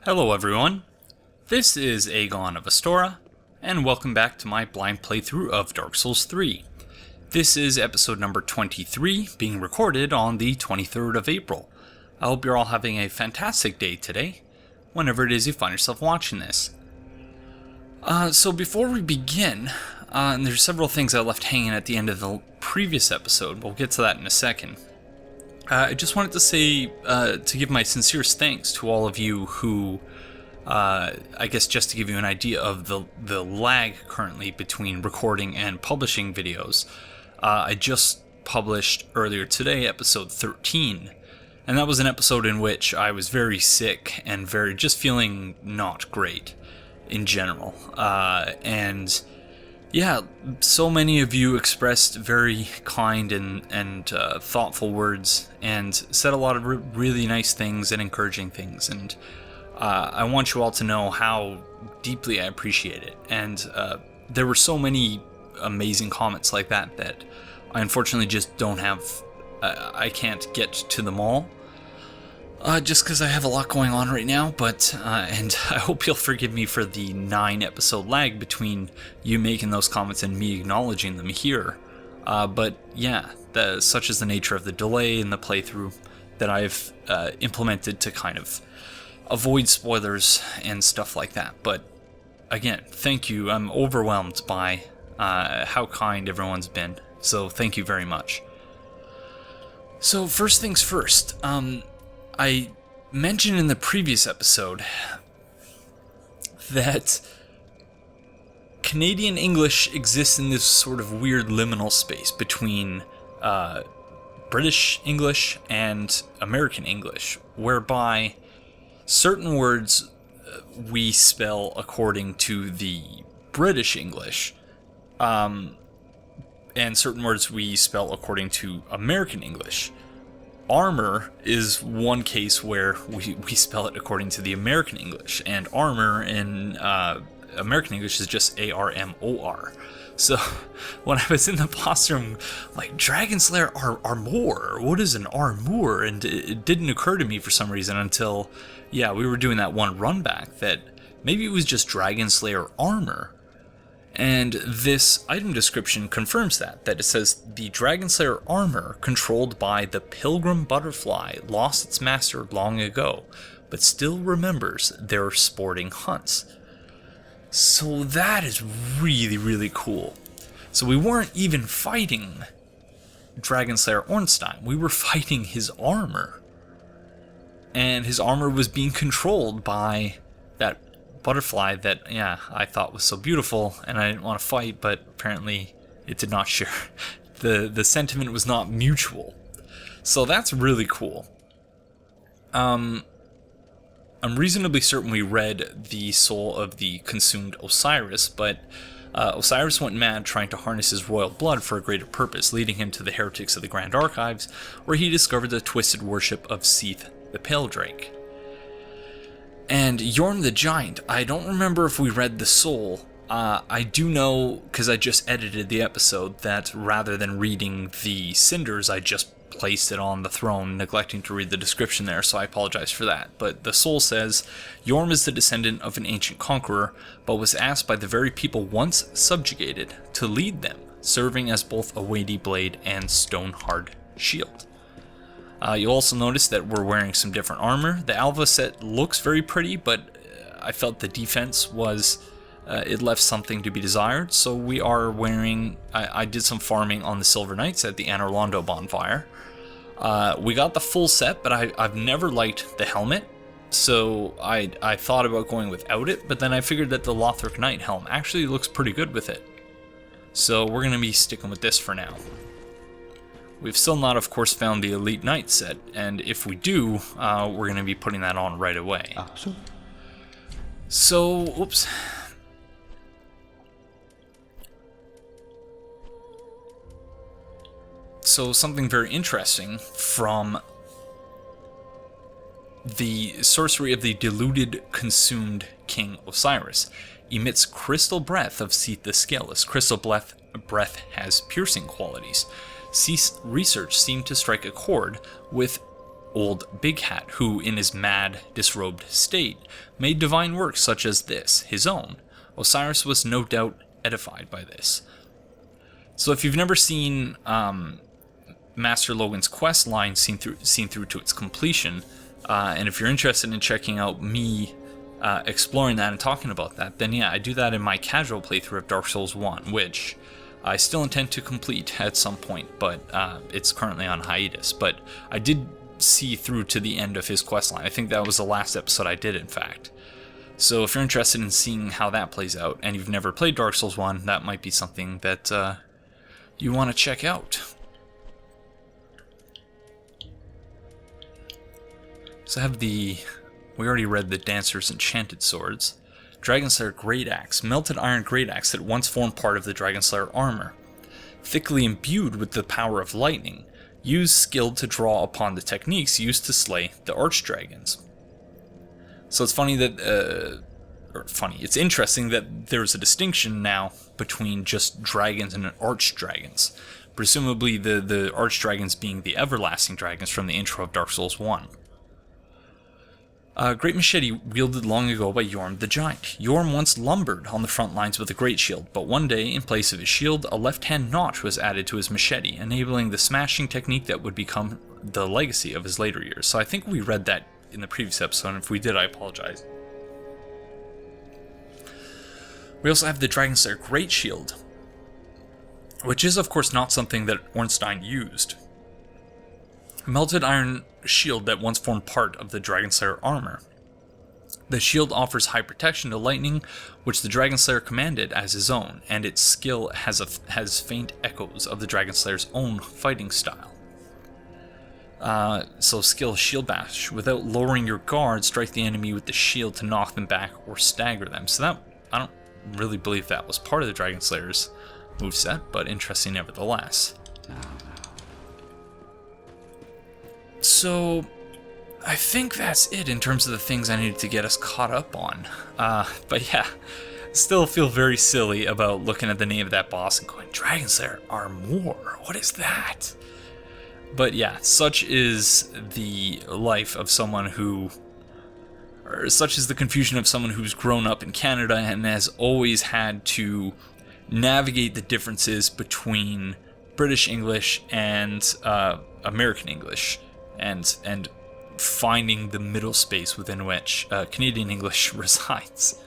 Hello everyone, this is Aegon of Astora, and welcome back to my blind playthrough of Dark Souls 3. This is episode number 23, being recorded on the 23rd of April. I hope you're all having a fantastic day today, whenever it is you find yourself watching this. So before we begin, and there's several things I left hanging at the end of the previous episode, but we'll get to that in a second. I just wanted to say, to give my sincerest thanks to all of you who, I guess just to give you an idea of the lag currently between recording and publishing videos. I just published earlier today episode 13, and that was an episode in which I was very sick and just feeling not great in general. And yeah, so many of you expressed very kind and thoughtful words and said a lot of really nice things and encouraging things, and I want you all to know how deeply I appreciate it. And there were so many amazing comments like that that I unfortunately just don't have, I can't get to them all. Just because I have a lot going on right now, but, and I hope you'll forgive me for the 9-episode lag between you making those comments and me acknowledging them here. But yeah, such is the nature of the delay in the playthrough that I've implemented to kind of avoid spoilers and stuff like that. But again, thank you. I'm overwhelmed by how kind everyone's been, so thank you very much. So first things first, I mentioned in the previous episode that Canadian English exists in this sort of weird liminal space between British English and American English, whereby certain words we spell according to the British English, and certain words we spell according to American English. Armor is one case where we spell it according to the American English, and armor in American English is just A-R-M-O-R. So when I was in the boss room, like, Dragon Slayer Armor, what is an armor? And it didn't occur to me for some reason until, yeah, we were doing that one run back that maybe it was just Dragon Slayer Armor. And this item description confirms that it says, the Dragon Slayer armor controlled by the pilgrim butterfly lost its master long ago, but still remembers their sporting hunts. So that is really, really cool. So we weren't even fighting Dragon Slayer Ornstein, we were fighting his armor. And his armor was being controlled by that butterfly that, yeah, I thought was so beautiful, and I didn't want to fight, but apparently it did not share. The sentiment was not mutual. So that's really cool. I'm reasonably certain we read the soul of the consumed Osiris, but Osiris went mad trying to harness his royal blood for a greater purpose, leading him to the heretics of the Grand Archives, where he discovered the twisted worship of Seath the Pale Drake. And Yorm the Giant, I don't remember if we read the soul. I do know, because I just edited the episode, that rather than reading the cinders, I just placed it on the throne, neglecting to read the description there, so I apologize for that. But the soul says, Yorm is the descendant of an ancient conqueror, but was asked by the very people once subjugated to lead them, serving as both a weighty blade and stone-hard shield. You'll also notice that we're wearing some different armor. The Alva set looks very pretty, but I felt the defense was, it left something to be desired. So we are wearing, I did some farming on the Silver Knights at the Anor Londo bonfire. We got the full set, but I've never liked the helmet. So I thought about going without it, but then I figured that the Lothric Knight helm actually looks pretty good with it. So we're going to be sticking with this for now. We've still not, of course, found the Elite Knight set, and if we do, we're going to be putting that on right away. So, oops. So something very interesting from the sorcery of the deluded, consumed King Osiris emits crystal breath of Seath the Scaleless. Crystal breath has piercing qualities. Research seemed to strike a chord with old Big Hat, who, in his mad, disrobed state, made divine works such as this, his own. Osiris was no doubt edified by this. So if you've never seen Master Logan's quest line seen through to its completion, and if you're interested in checking out me exploring that and talking about that, then yeah, I do that in my casual playthrough of Dark Souls 1, which I still intend to complete at some point, but it's currently on hiatus. But I did see through to the end of his questline. I think that was the last episode I did, in fact. So if you're interested in seeing how that plays out, and you've never played Dark Souls 1, that might be something that you want to check out. So I have we already read the Dancer's Enchanted Swords. Dragonslayer Great Axe, melted iron great axe that once formed part of the Dragonslayer armor. Thickly imbued with the power of lightning, used skill to draw upon the techniques used to slay the archdragons. So it's funny that, it's interesting that there's a distinction now between just dragons and archdragons. Presumably the archdragons being the everlasting dragons from the intro of Dark Souls 1. A great machete wielded long ago by Yorm the Giant. Yorm once lumbered on the front lines with a great shield, but one day, in place of his shield, a left-hand notch was added to his machete, enabling the smashing technique that would become the legacy of his later years. So I think we read that in the previous episode, and if we did, I apologize. We also have the Dragonslayer Great Shield, which is, of course, not something that Ornstein used. A melted iron shield that once formed part of the Dragonslayer armor. The shield offers high protection to lightning, which the Dragonslayer commanded as his own, and its skill has faint echoes of the Dragonslayer's own fighting style. So skill Shield Bash. Without lowering your guard, strike the enemy with the shield to knock them back or stagger them. So that, I don't really believe that was part of the Dragonslayer's moveset, but interesting nevertheless. So, I think that's it in terms of the things I needed to get us caught up on. But yeah, still feel very silly about looking at the name of that boss and going, Dragonslayer Armor, what is that? But yeah, such is the life of someone who, or such is the confusion of someone who's grown up in Canada and has always had to navigate the differences between British English and American English. And finding the middle space within which Canadian English resides.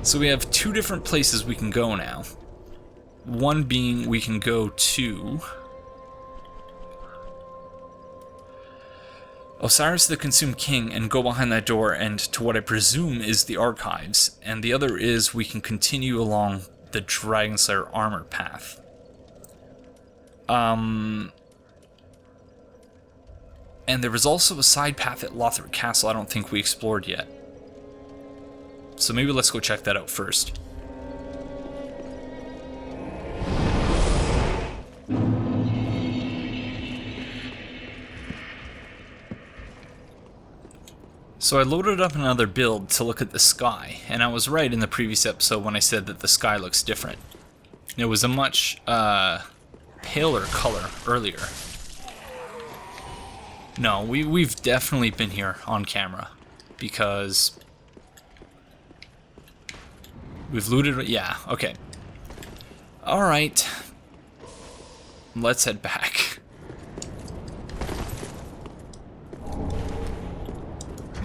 So we have two different places we can go now. One being we can go to Osiris the Consumed King and go behind that door and to what I presume is the archives. And the other is we can continue along the Dragonslayer armor path. And there was also a side path at Lothric Castle I don't think we explored yet. So maybe let's go check that out first. So I loaded up another build to look at the sky, and I was right in the previous episode when I said that the sky looks different. It was a much paler color earlier. No, we've definitely been here on camera, because we've looted. Yeah, okay. All right, let's head back.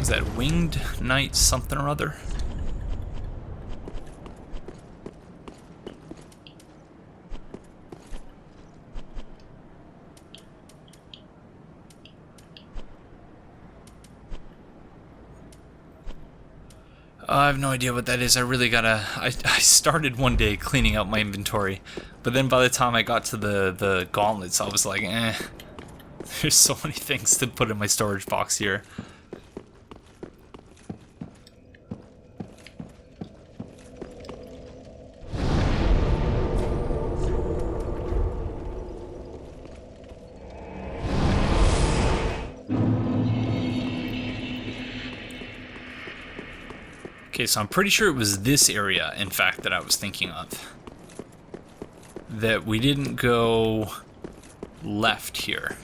Is that Winged Knight something or other? I have no idea what that is. I really gotta... I started one day cleaning out my inventory, but then by the time I got to the gauntlets, I was like, there's so many things to put in my storage box here. Okay, so I'm pretty sure it was this area, in fact, that I was thinking of. That we didn't go left here.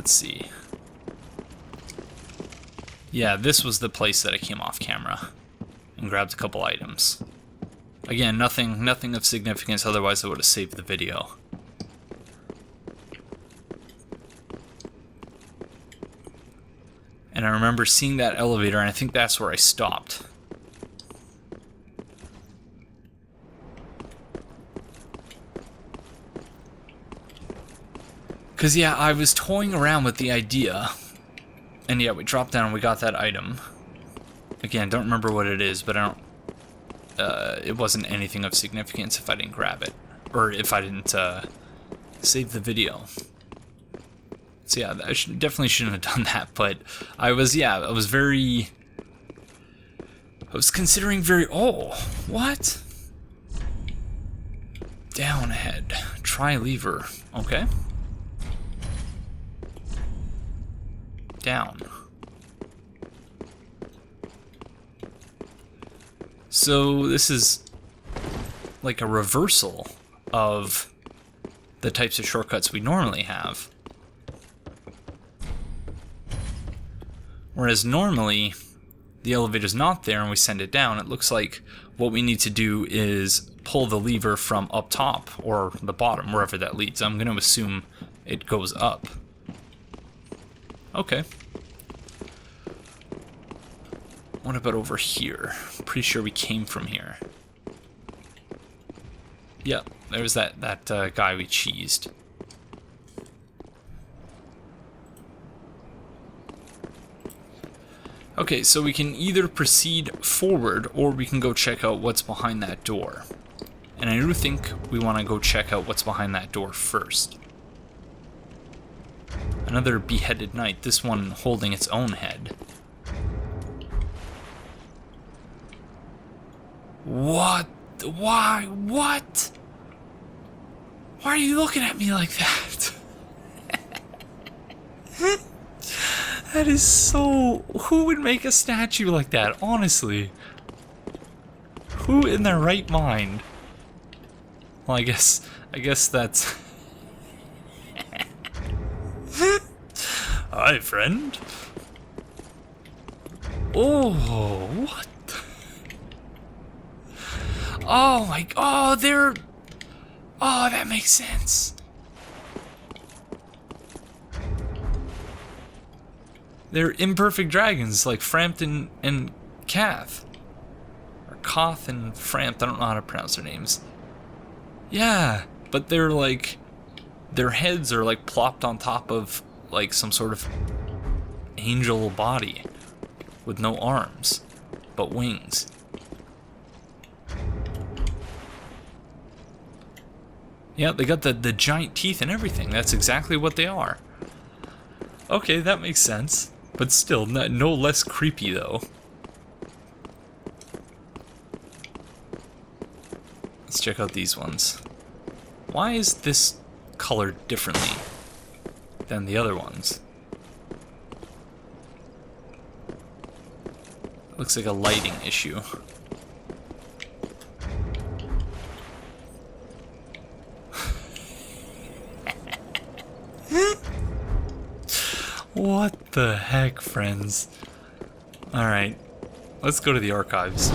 let's see. Yeah, this was the place that I came off camera and grabbed a couple items. Again, nothing of significance, otherwise I would have saved the video. And I remember seeing that elevator, and I think that's where I stopped. Because, yeah, I was toying around with the idea, and yeah, we dropped down and we got that item. Again, don't remember what it is, but I don't... it wasn't anything of significance if I didn't grab it. Or if I didn't, save the video. So yeah, I definitely shouldn't have done that, but I was considering very... Oh, what? Down ahead. Try lever. Okay. Down. So this is like a reversal of the types of shortcuts we normally have. Whereas normally, the elevator's not there and we send it down, it looks like what we need to do is pull the lever from up top, or the bottom, wherever that leads. I'm going to assume it goes up. Okay. What about over here? Pretty sure we came from here. Yep, there's that guy we cheesed. Okay, so we can either proceed forward or we can go check out what's behind that door. And I do think we want to go check out what's behind that door first. Another beheaded knight, this one holding its own head. What? Why? What? Why are you looking at me like that? That is so... Who would make a statue like that, honestly? Who in their right mind? Well, I guess that's... Hi, friend. Oh, what? Oh my... Oh, they're... Oh, that makes sense. They're imperfect dragons, like Frampton and Cath. Or Koth and Frampt, I don't know how to pronounce their names. Yeah, but they're like... Their heads are like plopped on top of like some sort of angel body. With no arms, but wings. Yeah, they got the giant teeth and everything. That's exactly what they are. Okay, that makes sense. But still, no less creepy, though. Let's check out these ones. Why is this colored differently than the other ones? Looks like a lighting issue. What the heck, friends? Alright, let's go to the archives.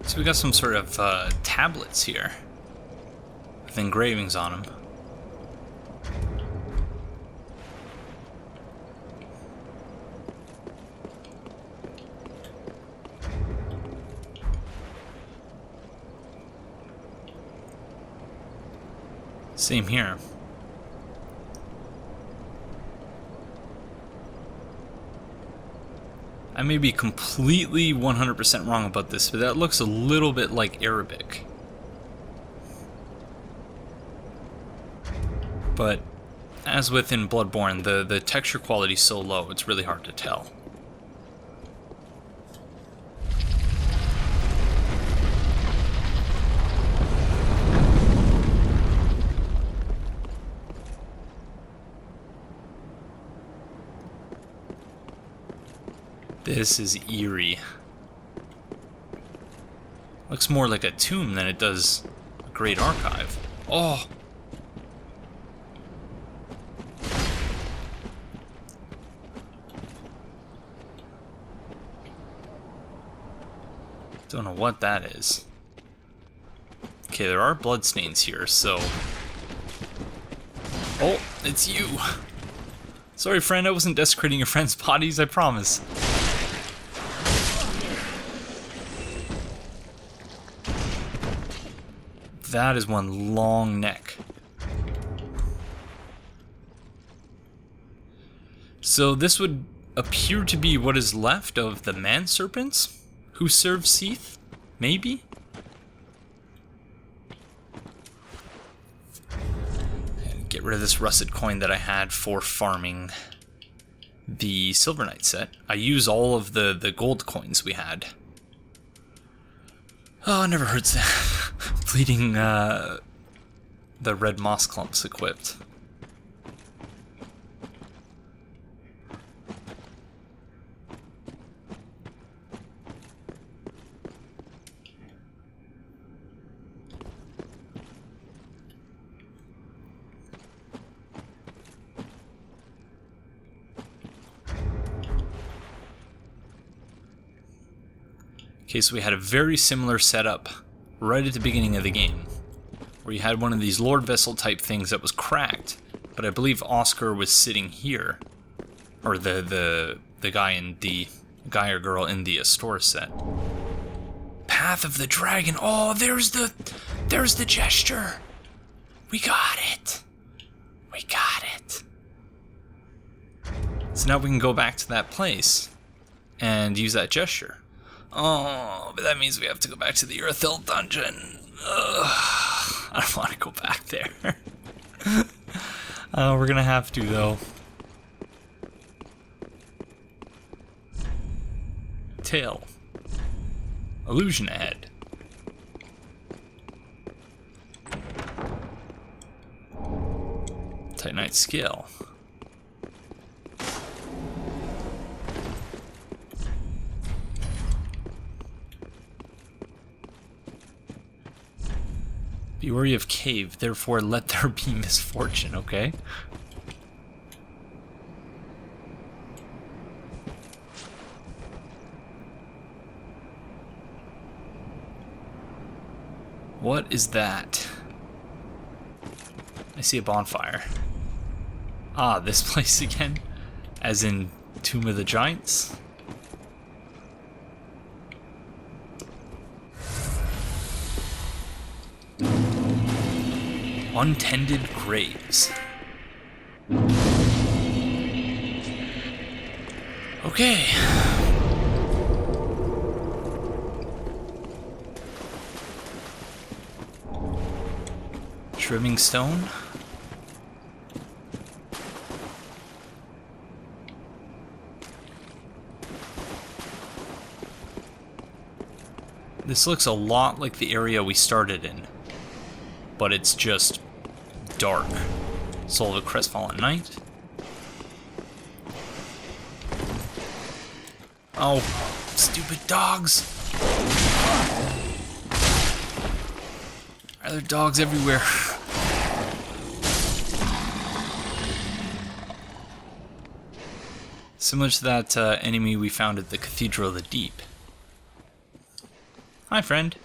So we got some sort of tablets here with engravings on them. Same here. I may be completely 100% wrong about this, but that looks a little bit like Arabic. But as with in Bloodborne, the texture quality is so low, it's really hard to tell. This is eerie. Looks more like a tomb than it does a great archive. Oh! Don't know what that is. Okay, there are bloodstains here, so... Oh, it's you! Sorry, friend, I wasn't desecrating your friend's bodies, I promise. That is one long neck. So this would appear to be what is left of the man-serpents who served Seath? Maybe? And get rid of this rusted coin that I had for farming the Silver Knight set. I use all of the gold coins we had. Oh, it never hurts that. Bleeding the red moss clumps equipped. Okay, so we had a very similar setup right at the beginning of the game, where you had one of these Lord Vessel type things that was cracked, but I believe Oscar was sitting here, or the guy or girl in the store set. Path of the Dragon. Oh, there's the gesture. We got it. We got it. So now we can go back to that place and use that gesture. Oh, but that means we have to go back to the Urthil dungeon. Ugh, I don't want to go back there. We're gonna have to, though. Tail. Illusion ahead. Titanite scale. Be wary of cave, therefore let there be misfortune, okay? What is that? I see a bonfire. Ah, this place again? As in Tomb of the Giants? Untended Graves. Okay. Trimming stone. This looks a lot like the area we started in, but it's just dark. Soul of a Crestfallen Knight. Oh, stupid dogs! Are there dogs everywhere? Similar to that enemy we found at the Cathedral of the Deep. Hi, friend.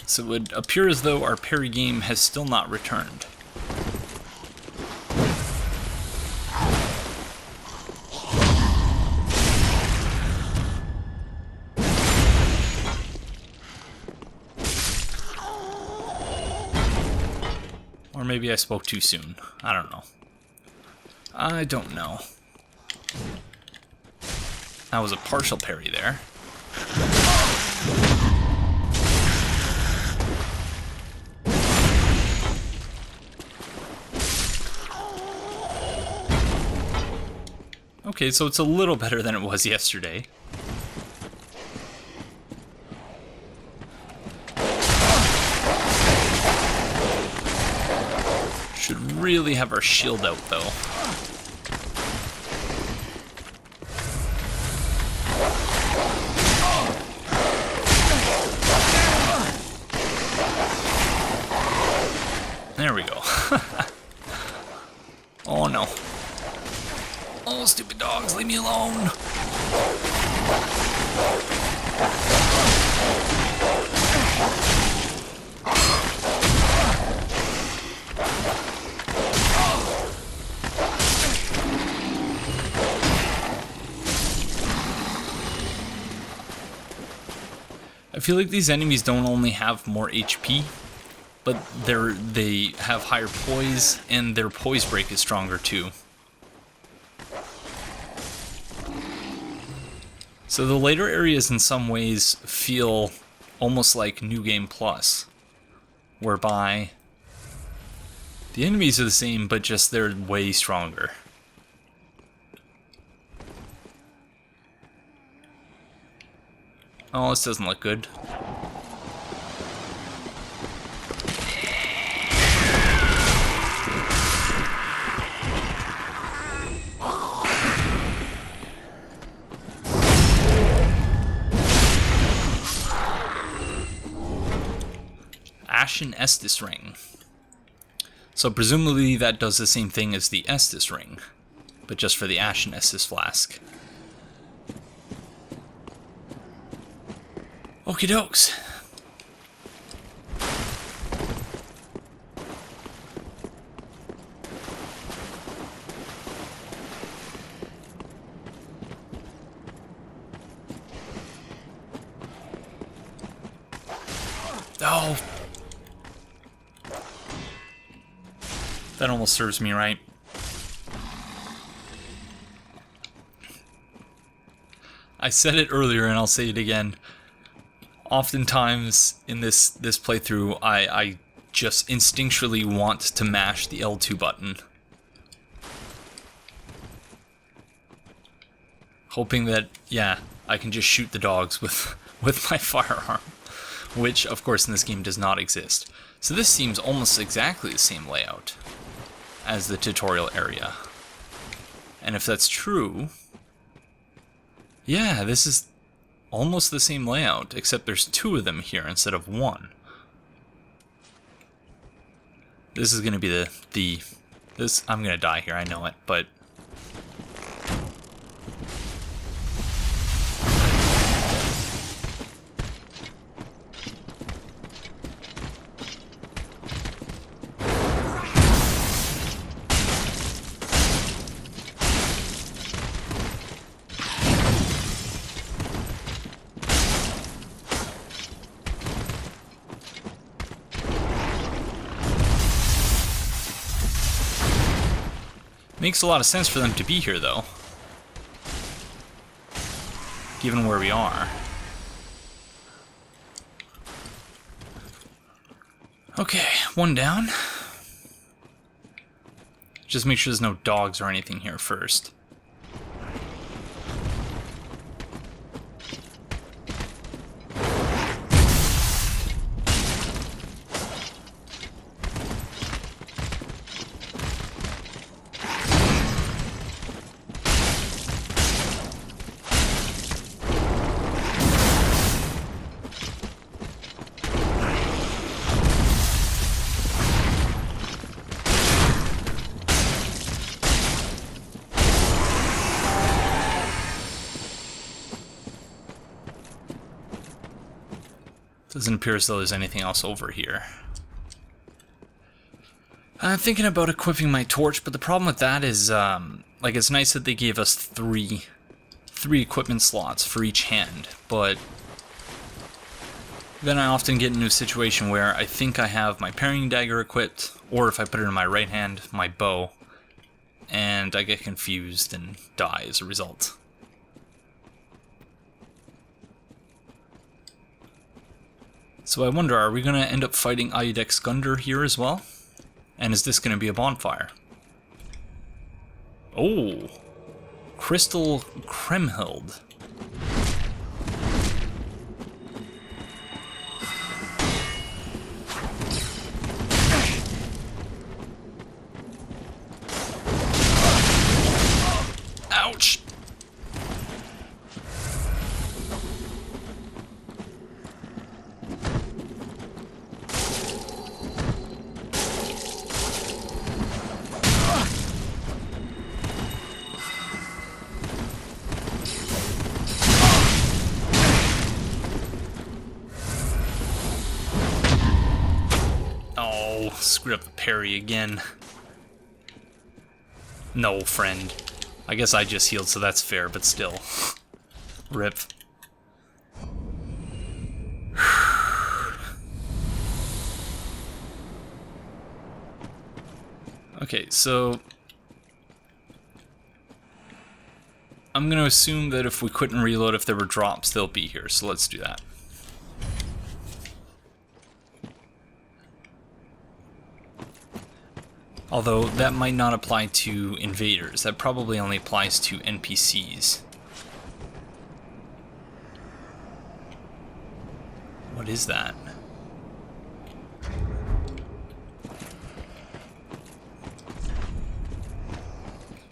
So it would appear as though our parry game has still not returned. Or maybe I spoke too soon. I don't know. I don't know. That was a partial parry there. Okay, so it's a little better than it was yesterday. really have our shield out, though. There we go. Oh no. Oh, stupid dogs, leave me alone. I feel like these enemies don't only have more HP, but they have higher poise, and their poise break is stronger too. So the later areas in some ways feel almost like New Game Plus, whereby the enemies are the same, but just they're way stronger. Oh, this doesn't look good. Ashen Estus Ring. So presumably that does the same thing as the Estus Ring, but just for the Ashen Estus Flask. Okie dokes. Oh! That almost serves me right. I said it earlier and I'll say it again. Oftentimes in this playthrough, I just instinctually want to mash the L2 button. Hoping that, yeah, I can just shoot the dogs with my firearm. Which, of course, in this game does not exist. So this seems almost exactly the same layout as the tutorial area. And if that's true, yeah, this is almost the same layout, except there's two of them here instead of one. This is gonna be this, I'm gonna die here, I know it, but makes a lot of sense for them to be here, though, given where we are. Okay, one down. Just make sure there's no dogs or anything here first. Doesn't appear as though there's anything else over here. I'm thinking about equipping my torch, but the problem with that is, like, it's nice that they gave us three equipment slots for each hand, but then I often get into a situation where I think I have my parrying dagger equipped, or if I put it in my right hand, my bow, and I get confused and die as a result. So I wonder, are we going to end up fighting Ayudex Gundyr here as well? And is this going to be a bonfire? Oh! Crystal Kremhild. Oh, screwed up the parry again. No, friend. I guess I just healed, so that's fair, but still. Rip. Okay, so I'm gonna assume that if we quit and reload, if there were drops, they'll be here, so let's do that. Although, that might not apply to invaders. That probably only applies to NPCs. What is that?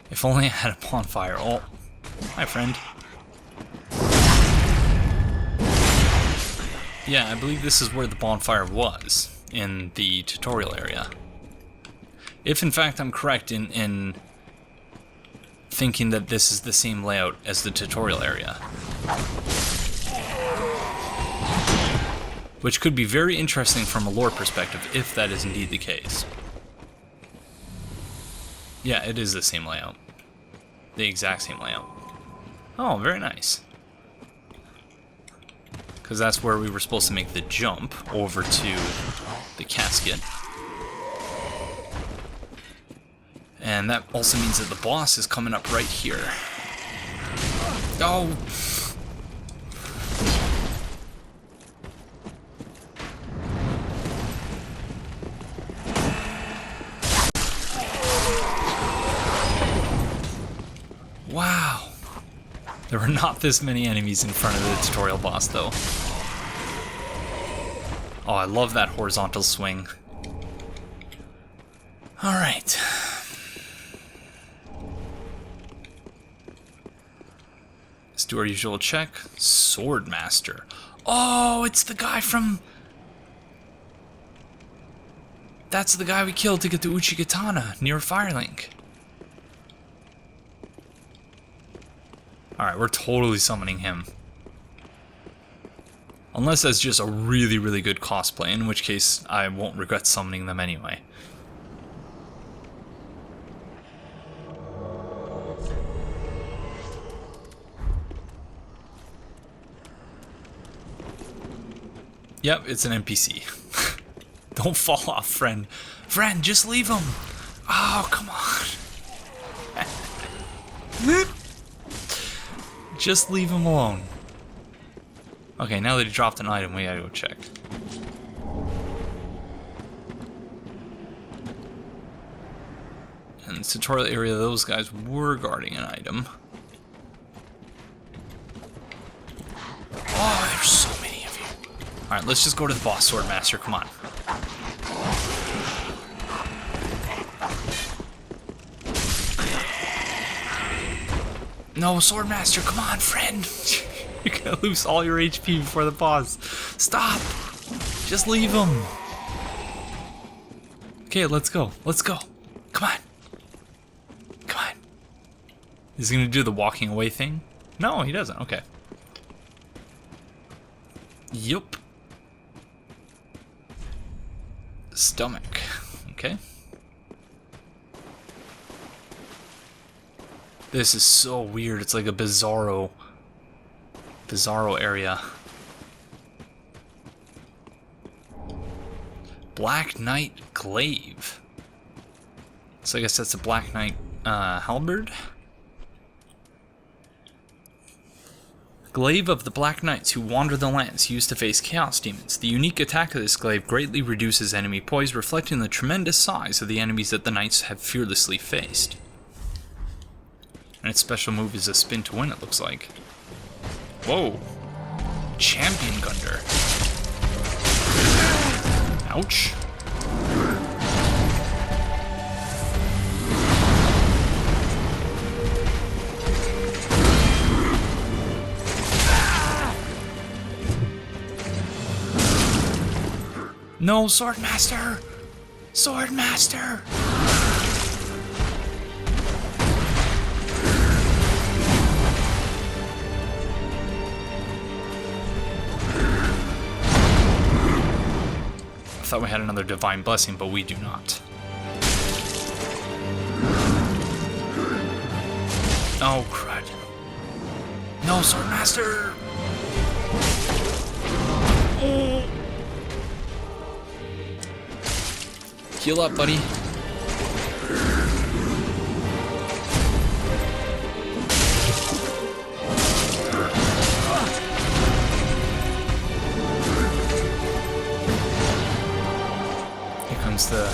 If only I had a bonfire. Oh, hi, friend. Yeah, I believe this is where the bonfire was, in the tutorial area. If in fact I'm correct in thinking that this is the same layout as the tutorial area. Which could be very interesting from a lore perspective, if that is indeed the case. Yeah, it is the same layout. The exact same layout. Oh, very nice. Because that's where we were supposed to make the jump over to the casket. And that also means that the boss is coming up right here. Oh! Wow! There were not this many enemies in front of the tutorial boss, though. Oh, I love that horizontal swing. Alright. Let's do our usual check. Swordmaster. Oh, it's the guy from... That's the guy we killed to get the Uchigatana near Firelink. Alright, we're totally summoning him. Unless that's just a really, really good cosplay, in which case I won't regret summoning them anyway. Yep, it's an NPC. Don't fall off, friend. Friend, just leave him. Oh, come on. Just leave him alone. Okay, now that he dropped an item, we gotta go check. In the tutorial area, those guys were guarding an item. Oh, there's so many of you. Alright, let's just go to the boss, Swordmaster. Come on. No, Swordmaster, come on, friend. You're gonna lose all your HP before the boss. Stop! Just leave him. Okay, let's go. Let's go. Come on. Come on. Is he gonna do the walking away thing? No, he doesn't. Okay. Yup. Stomach. Okay. This is so weird. It's like a bizarro area. Black Knight Glaive. So I guess that's a Black Knight halberd. Glaive of the Black Knights who wander the lands, used to face chaos demons. The unique attack of this glaive greatly reduces enemy poise, reflecting the tremendous size of the enemies that the knights have fearlessly faced. And its special move is a spin to win, it looks like. Whoa. Champion Gundyr. Ouch. No, Swordmaster! Swordmaster! thought we had another divine blessing, but we do not. Oh, crud. No, Swordmaster! Oh. Heal up, buddy. Here comes the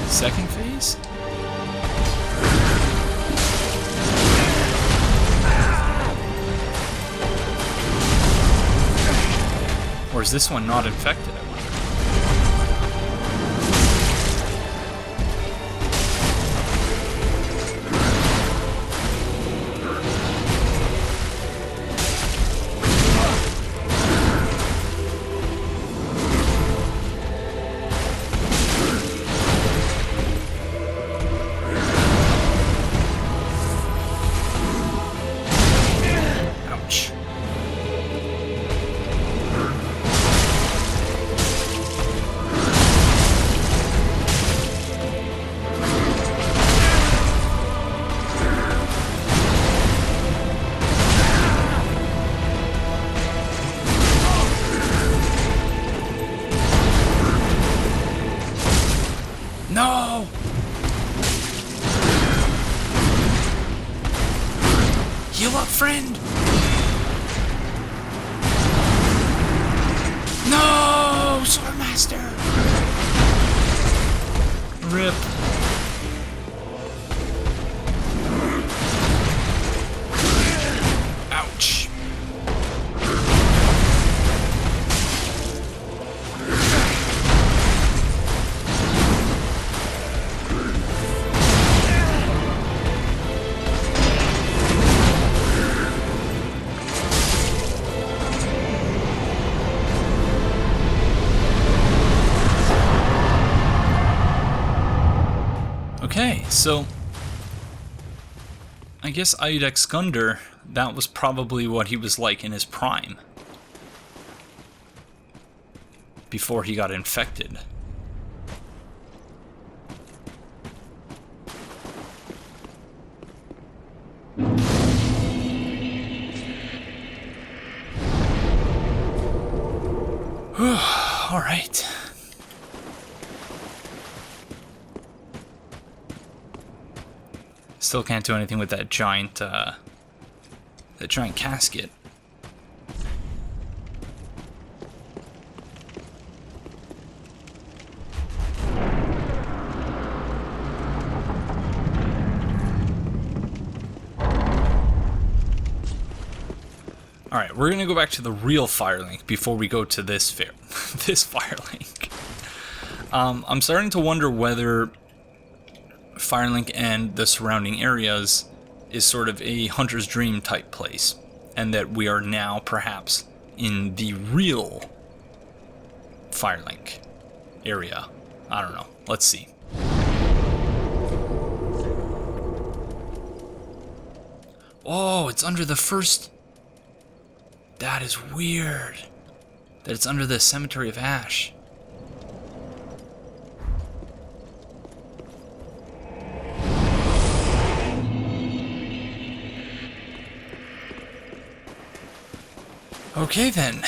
second phase. Or is this one not infected, I wonder? Ouch. No! Heal up, friend! No! Swordmaster! Rip. Ouch. Okay, so I guess Iudex Gundyr, that was probably what he was like in his prime. Before he got infected. All right. Still can't do anything with that giant casket. All right, we're gonna go back to the real Firelink before we go to this this Firelink. I'm starting to wonder whether Firelink and the surrounding areas is sort of a hunter's dream type place, and that we are now perhaps in the real Firelink area. I don't know. Let's see. Oh, it's under the first... That is weird. That it's under the Cemetery of Ash. Okay then.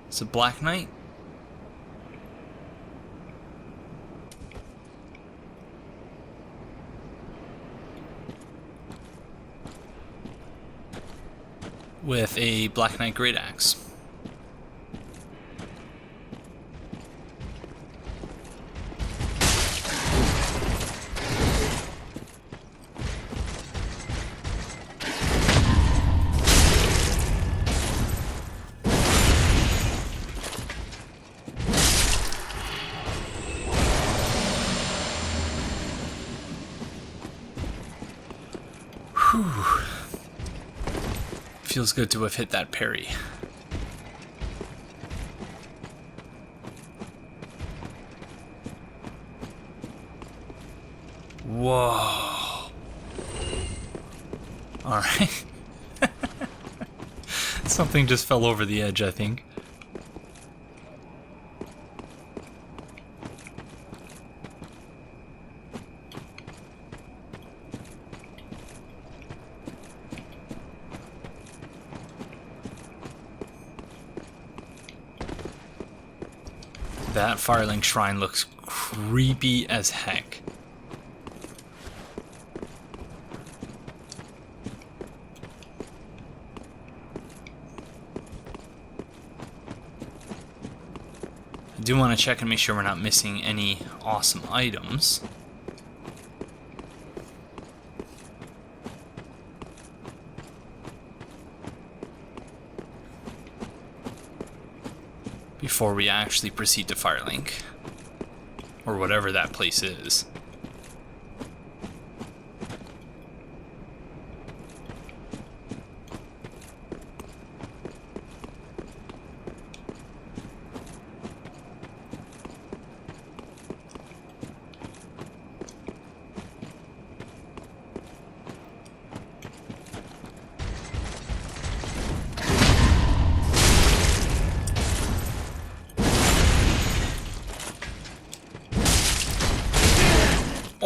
It's a Black Knight. With a Black Knight Great Axe. Whew. Feels good to have hit that parry. Whoa. Alright. Something just fell over the edge, I think. That Firelink shrine looks creepy as heck. I do want to check and make sure we're not missing any awesome items. Before we actually proceed to Firelink, or whatever that place is.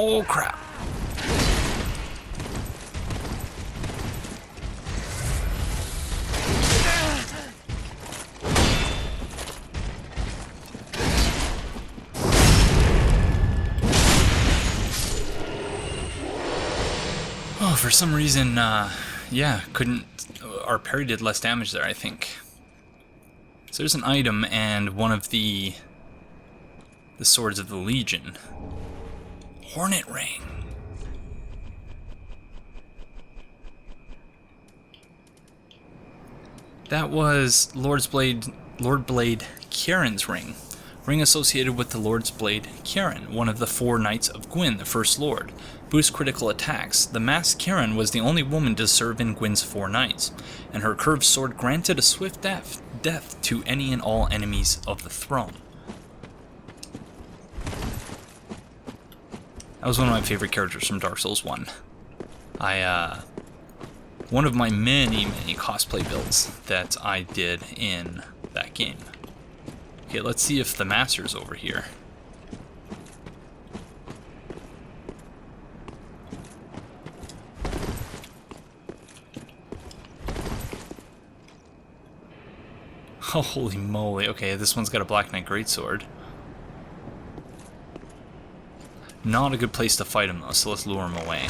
Oh crap. Oh, for some reason, yeah, couldn't... Our parry did less damage there, I think. So there's an item and one of the swords of the Legion. Hornet Ring. That was Lord Blade Kieran's ring. Ring associated with the Lord's Blade Kieran, one of the 4 Knights of Gwyn, the First Lord. Boost critical attacks. The masked Kieran was the only woman to serve in Gwyn's 4 Knights, and her curved sword granted a swift death to any and all enemies of the throne. That was one of my favorite characters from Dark Souls 1. One of my many cosplay builds that I did in that game. Okay, let's see if the master's over here. Holy moly. Okay, this one's got a Black Knight Greatsword. Not a good place to fight him though, so let's lure him away.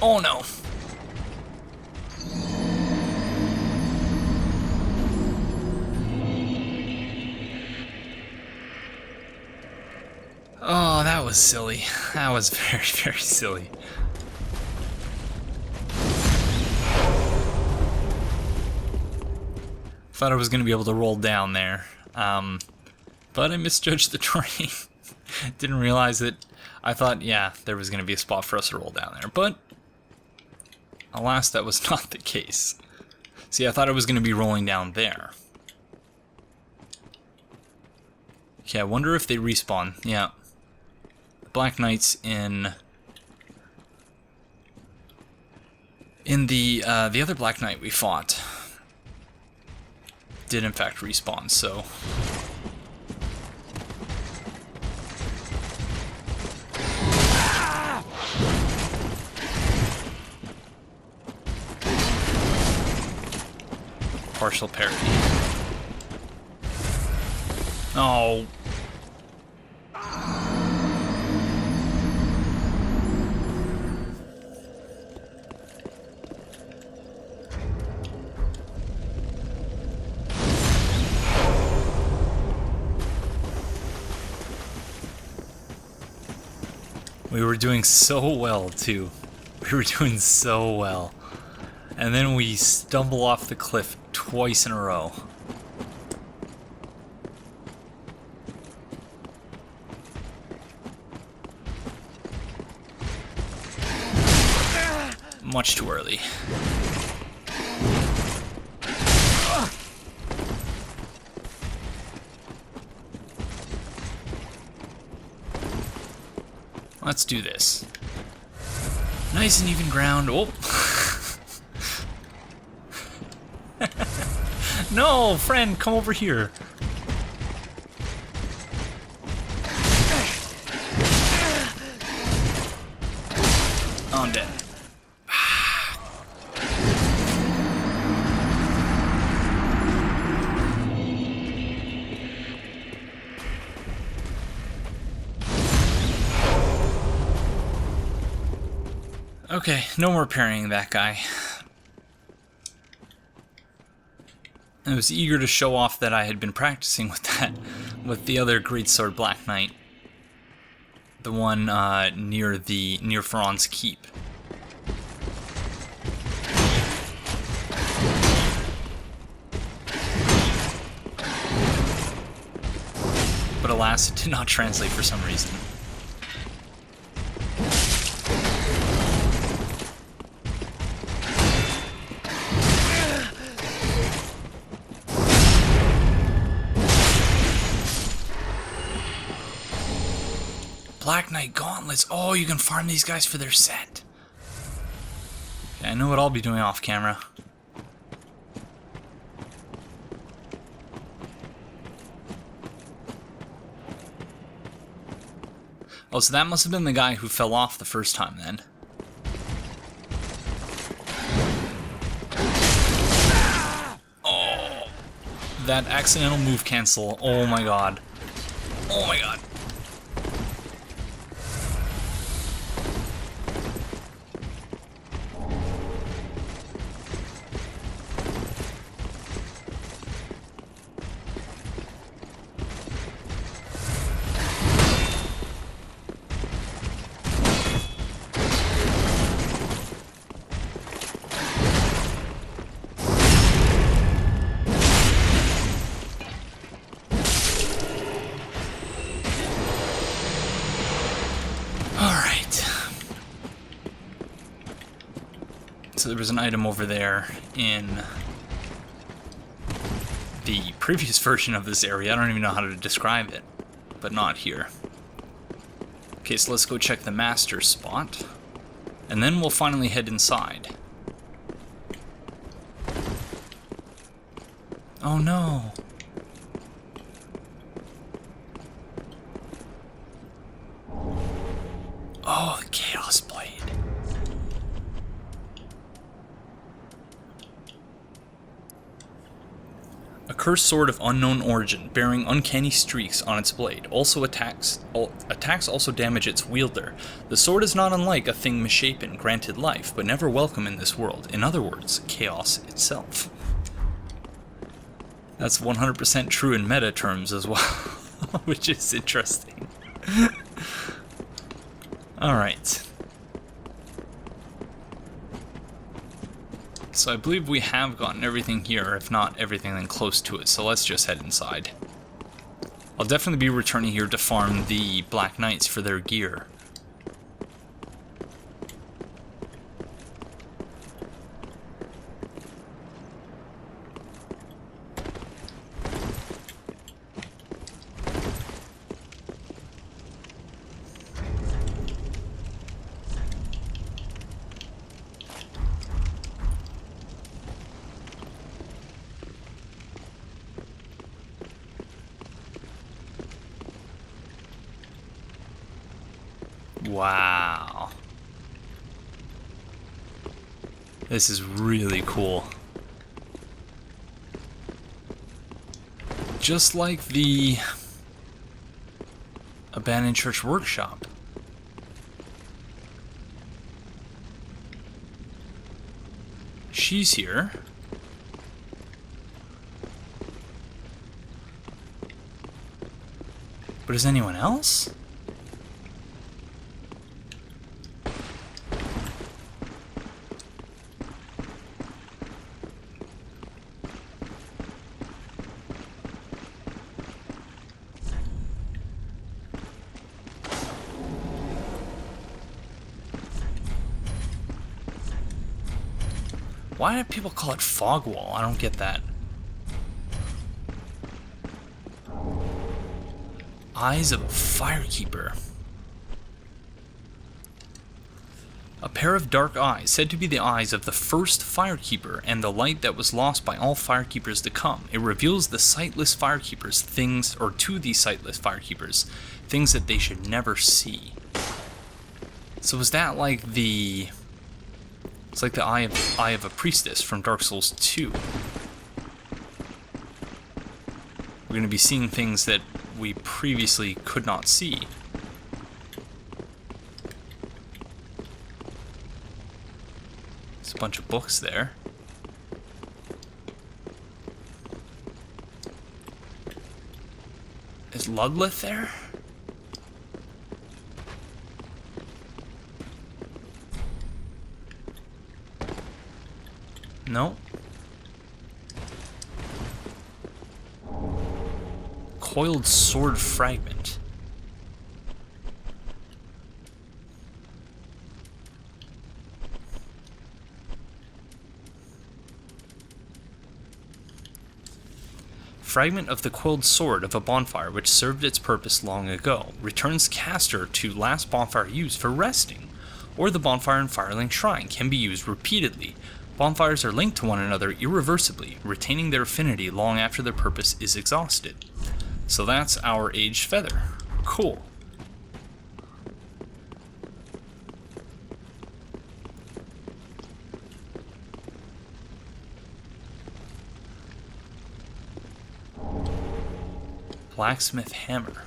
Oh no! Oh, that was silly. That was very, very silly. Thought I was going to be able to roll down there, but I misjudged the terrain. Didn't realize that. I thought, yeah, there was going to be a spot for us to roll down there, but alas, that was not the case. See, I thought I was going to be rolling down there. Okay, I wonder if they respawn. Yeah. The Black Knights in the other Black Knight we fought did in fact respawn, so... Partial parry. Oh. We were doing so well, too. We were doing so well. And then we stumble off the cliff twice in a row. Much too early. let's do this. Nice and even ground. Oh. No, friend, come over here. Oh, I'm dead. Okay, no more parrying that guy. I was eager to show off that I had been practicing with that, with the other greatsword Black Knight. The one near Faron's Keep. But alas, it did not translate for some reason. Black Knight Gauntlets. Oh, you can farm these guys for their set. Okay, I know what I'll be doing off camera. Oh, so that must have been the guy who fell off the first time then. Oh, that accidental move cancel. Oh my god. Oh my god. So there was an item over there in the previous version of this area. I don't even know how to describe it, but not here. Okay, so let's go check the master spot, and then we'll finally head inside. Oh no! Oh, the Chaos Blade. A cursed sword of unknown origin, bearing uncanny streaks on its blade. Also attacks also damage its wielder. The sword is not unlike a thing misshapen, granted life, but never welcome in this world. In other words, chaos itself. That's 100% true in meta terms as well, which is interesting. Alright. So I believe we have gotten everything here, if not everything, then close to it, so let's just head inside. I'll definitely be returning here to farm the Black Knights for their gear. Wow. This is really cool. Just like the abandoned church workshop. She's here. But is anyone else? Why do people call it fog wall? I don't get that. Eyes of a Firekeeper. A pair of dark eyes, said to be the eyes of the first Firekeeper and the light that was lost by all Firekeepers to come. It reveals the sightless Firekeepers things, or to the sightless Firekeepers, things that they should never see. So is that like the... It's like the eye of a priestess from Dark Souls 2. We're going to be seeing things that we previously could not see. There's a bunch of books there. Is Ludleth there? No. Coiled sword fragment. Fragment of the coiled sword of a bonfire which served its purpose long ago. Returns caster to last bonfire used for resting. Or the bonfire in Firelink Shrine can be used repeatedly. Bonfires are linked to one another irreversibly, retaining their affinity long after their purpose is exhausted. So that's our aged feather. Cool. Blacksmith hammer.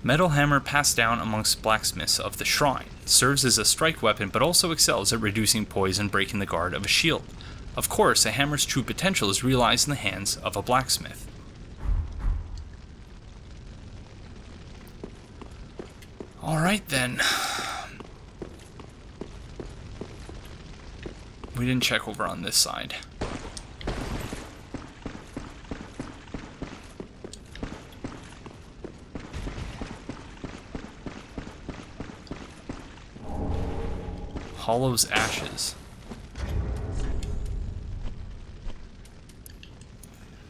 Metal hammer passed down amongst blacksmiths of the shrine. Serves as a strike weapon but also excels at reducing poise and breaking the guard of a shield. Of course, a hammer's true potential is realized in the hands of a blacksmith. Alright then. We didn't check over on this side. Hollow's ashes.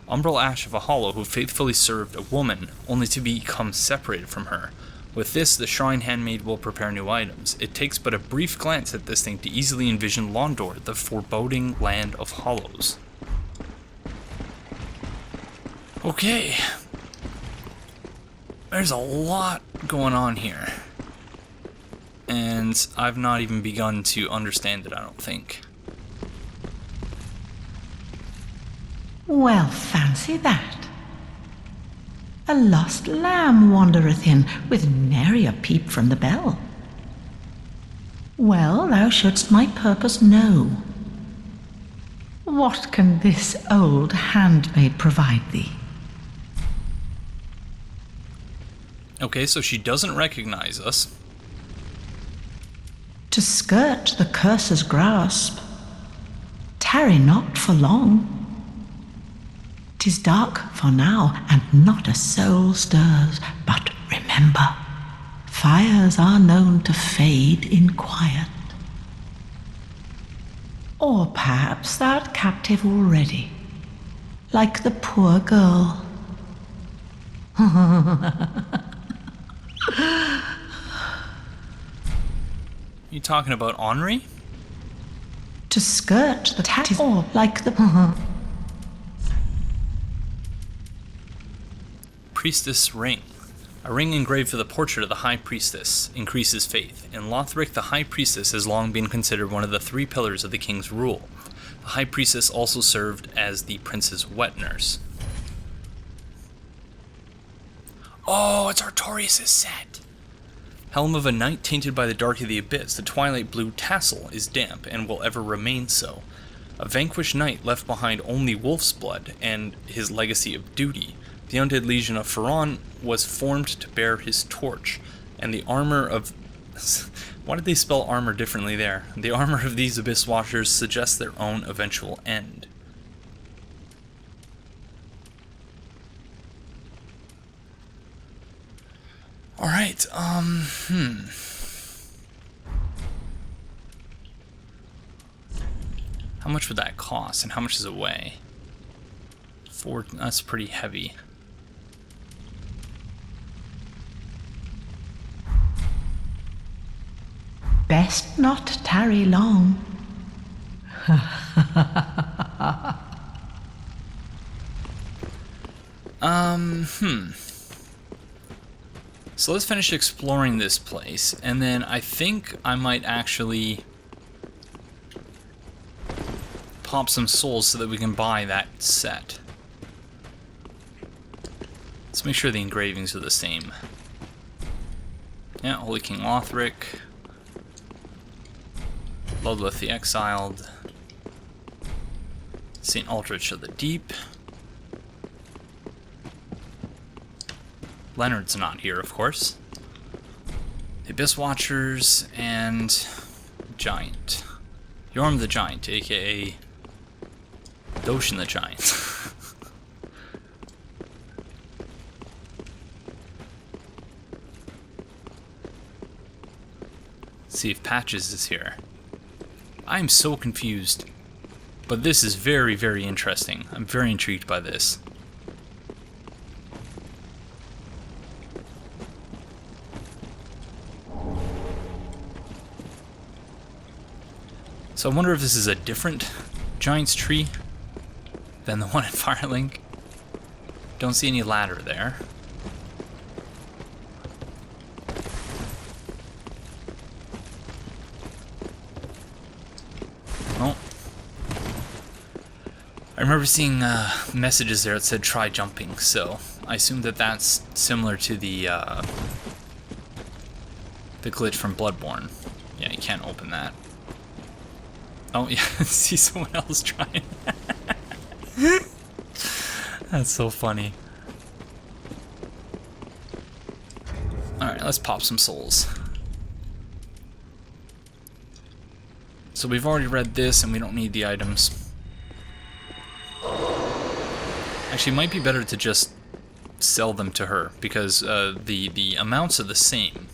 Umbral ash of a hollow who faithfully served a woman, only to become separated from her. With this, the shrine handmaid will prepare new items. It takes but a brief glance at this thing to easily envision Londor, the foreboding land of hollows. Okay. There's a lot going on here. And I've not even begun to understand it, I don't think. Well, fancy that. A lost lamb wandereth in, with nary a peep from the bell. Well, thou shouldst my purpose know. What can this old handmaid provide thee? Okay, so she doesn't recognize us. To skirt the curse's grasp, tarry not for long. 'Tis dark for now, and not a soul stirs, but remember, fires are known to fade in quiet. Or perhaps thou'rt captive already, like the poor girl. You talking about Henri? To skirt the tat, or like the Priestess ring. A ring engraved for the portrait of the High Priestess increases faith. In Lothric, the High Priestess has long been considered one of the 3 pillars of the king's rule. The High Priestess also served as the prince's wet nurse. Oh, it's Artorias' set! Helm of a knight tainted by the dark of the abyss, the twilight blue tassel is damp and will ever remain so. A vanquished knight left behind only wolf's blood and his legacy of duty. The undead legion of Faron was formed to bear his torch, and the armor of... Why did they spell armor differently there? The armor of these abyss watchers suggests their own eventual end. Alright, How much would that cost, and how much does it weigh? 4, that's pretty heavy. Best not tarry long. So let's finish exploring this place, and then I think I might actually pop some souls so that we can buy that set. Let's make sure the engravings are the same. Yeah, Holy King Lothric, Lothric the Exiled, Saint Aldrich of the Deep. Leonard's not here, of course. The Abyss Watchers and Giant. Yorm the Giant, aka Doshin the Giant. See if Patches is here. I'm so confused. But this is very, very interesting. I'm very intrigued by this. So I wonder if this is a different Giant's Tree than the one in Firelink. Don't see any ladder there. Oh. I remember seeing messages there that said try jumping, so I assume that that's similar to the glitch from Bloodborne. Yeah, you can't open that. Oh yeah, see someone else trying. That's so funny. Alright, let's pop some souls. So we've already read this and we don't need the items. Actually, it might be better to just sell them to her because the amounts are the same.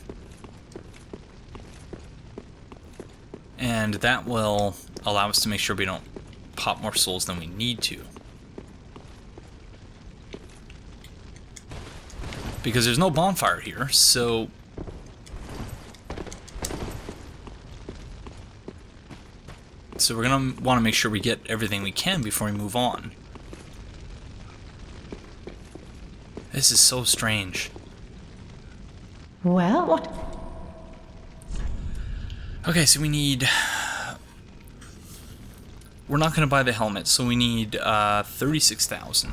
And that will allow us to make sure we don't pop more souls than we need to. Because there's no bonfire here, so... So we're going to want to make sure we get everything we can before we move on. This is so strange. Well, what? Okay, so we need... We're not going to buy the helmet, so we need 36,000.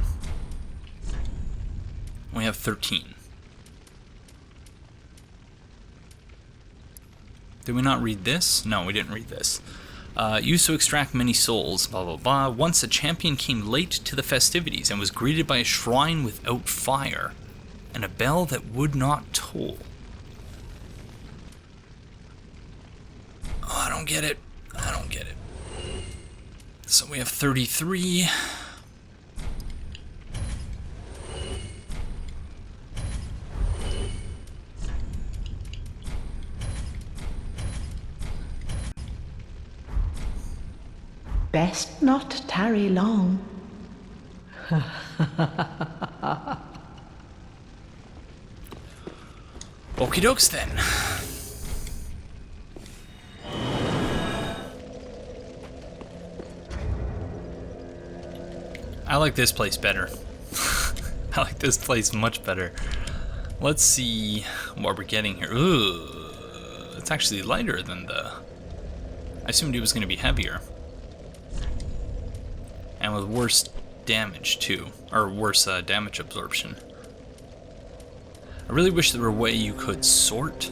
We have 13. Did we not read this? No, we didn't read this. Used to extract many souls, blah blah blah. Once a champion came late to the festivities and was greeted by a shrine without fire, and a bell that would not toll. Oh, I don't get it. I don't get it. So we have 33. Best not tarry long. Okie dokes then. I like this place better. I like this place much better. Let's see what we're getting here. Ooh, it's actually lighter than the... I assumed it was going to be heavier. And with worse damage too, or worse damage absorption. I really wish there were a way you could sort.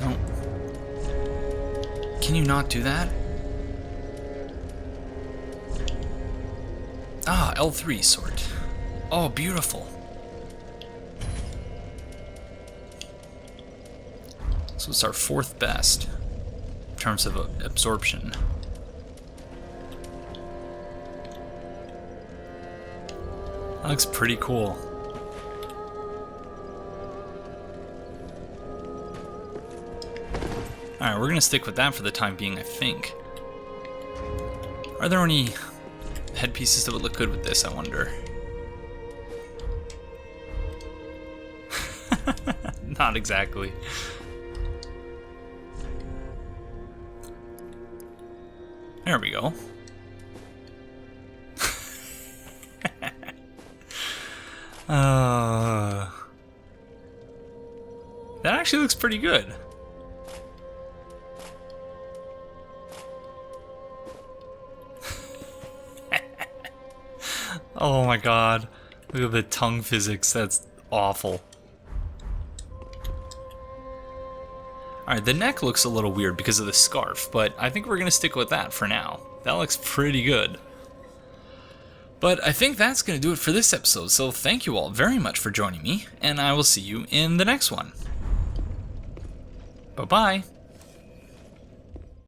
No. Can you not do that? Ah, L3 sort. Oh, beautiful. So it's our 4th best in terms of absorption. That looks pretty cool. Alright, we're gonna stick with that for the time being, I think. Are there any headpieces that would look good with this, I wonder? Not exactly. There we go. That actually looks pretty good. Oh my god. Look at the tongue physics. That's awful. Alright, the neck looks a little weird because of the scarf, but I think we're going to stick with that for now. That looks pretty good. But I think that's going to do it for this episode, so thank you all very much for joining me, and I will see you in the next one. Bye-bye.